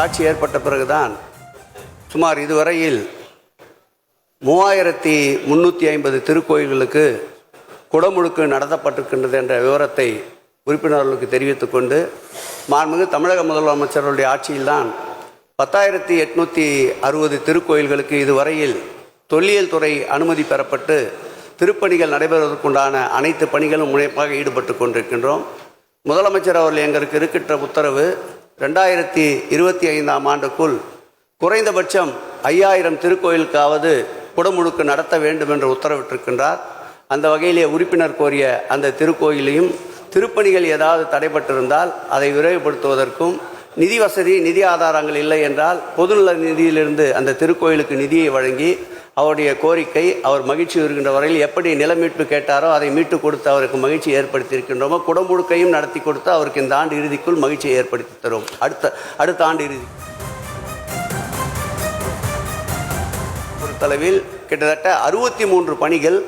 ஆட்சி ஏற்பட்ட பிறகுதான் சுமார் இதுவரையில் 3350 திருக்கோயில்களுக்கு குடமுழுக்கு நடத்தப்பட்டிருக்கின்றது என்ற விவரத்தை உறுப்பினர்களுக்கு தெரிவித்துக் கொண்டு, மாண்புமிகு தமிழக முதலமைச்சர்களுடைய ஆட்சியில்தான் 10,860 திருக்கோயில்களுக்கு இதுவரையில் தொல்லியல் துறை அனுமதி பெறப்பட்டு திருப்பணிகள் நடைபெறுவதற்குண்டான அனைத்து பணிகளும் முனைப்பாக ஈடுபட்டு கொண்டிருக்கின்றோம். முதலமைச்சர் அவர்கள் எங்களுக்கு இருக்கின்ற உத்தரவு 2025ஆம் ஆண்டுக்குள் குறைந்தபட்சம் 5000 திருக்கோயிலுக்காவது குடமுழுக்கு நடத்த வேண்டும் என்று உத்தரவிட்டிருக்கின்றார். அந்த வகையிலே உறுப்பினர் கோரிய அந்த திருக்கோயிலையும் திருப்பணிகள் ஏதாவது தடைபட்டிருந்தால் அதை விரைவுபடுத்துவதற்கும், நிதி வசதி நிதி ஆதாரங்கள் இல்லை என்றால் பொதுநல நிதியிலிருந்து அந்த திருக்கோயிலுக்கு நிதியை வழங்கி அவருடைய கோரிக்கை அவர் மகிழ்ச்சி வருகின்ற வரையில் எப்படி நில மீட்பு கேட்டாரோ அதை மீட்டு கொடுத்து அவருக்கு மகிழ்ச்சி ஏற்படுத்தி இருக்கின்றோமோ, குடமுழுக்கையும் நடத்தி கொடுத்து அவருக்கு இந்த ஆண்டு இறுதிக்குள் மகிழ்ச்சியை ஏற்படுத்தி தரும். அடுத்த ஆண்டு இறுதி பொறுத்தளவில் கிட்டத்தட்ட 63 பணிகள்,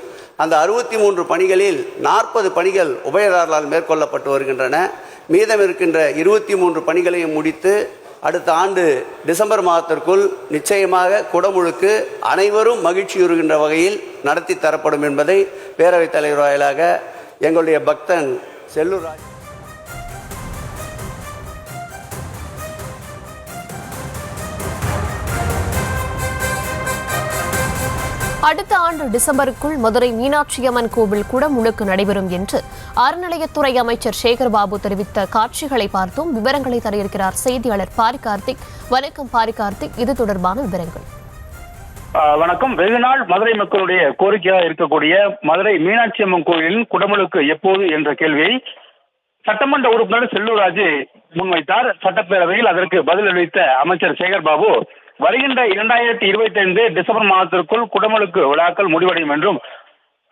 அந்த 63 பணிகளில் 40 பணிகள் உபயதாரர்களால் மேற்கொள்ளப்பட்டு வருகின்றன. மீதம் இருக்கின்ற 23 பணிகளையும் முடித்து அடுத்த ஆண்டு டிசம்பர் மாதத்திற்குள் நிச்சயமாக குடமுழுக்கு அனைவரும் மகிழ்ச்சியுறுகின்ற வகையில் நடத்தி தரப்படும் என்பதை பேரவைத் தலைவர் வாயிலாக எங்களுடைய பக்தன் செல்லூர் ராஜ் அடுத்த ஆண்டு டிசம்பருக்குள் மதுரை மீனாட்சி அம்மன் கோவில் குடமுழுக்கு நடைபெறும் என்று அறநிலையத்துறை அமைச்சர் சேகர்பாபு தெரிவித்த காட்சிகளை பார்த்தோம். விவரங்களை தர இருக்கிறார் செய்தியாளர் பாரி கார்த்திக். வணக்கம் பாரி கார்த்திக், இது தொடர்பான விவரங்கள். வணக்கம். வெகுநாள் மதுரை மக்களுடைய கோரிக்கையாக இருக்கக்கூடிய மதுரை மீனாட்சி அம்மன் கோவிலின் குடமுழுக்கு எப்போது என்ற கேள்வியை சட்டமன்ற உறுப்பினர் செல்லூர் ராஜு முன்வைத்தார். சட்டப்பேரவையில் அதற்கு பதிலளித்த அமைச்சர் சேகர்பாபு, வருகின்ற 2025 டிசம்பர் மாதத்திற்குள் குடமுழுக்கு விழாக்கள் முடிவடையும் என்றும்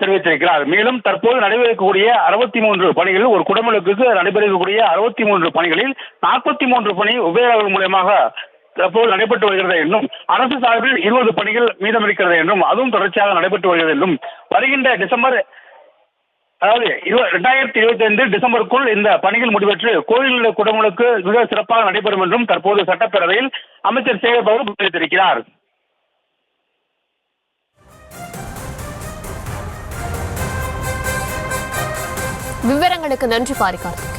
தெரிவித்திருக்கிறார். மேலும் தற்போது நடைபெறக்கூடிய 63 பணிகளில் ஒரு குடமுழுக்கு நடைபெறக்கூடிய 63 பணிகளில் 43 பணி உபயதாரர்கள் மூலமாக தற்போது நடைபெற்று வருகிறது என்றும், அரசு சார்பில் 20 பணிகள் மீதம் இருக்கிறது என்றும், அதுவும் தொடர்ச்சியாக நடைபெற்று வருகிறது என்றும், வருகின்ற டிசம்பர் 2025 டிசம்பருக்குள் இந்த பணிகள் முடிவெற்று கோயிலுடைய குடமுழுக்கு மிக சிறப்பாக நடைபெறும் என்றும் தற்போது சட்டப்பேரவையில் அமைச்சர் சேகர்பாபு தெரிவித்திருக்கிறார். விவரங்களுக்கு நன்றி பாரி கார்த்திக்.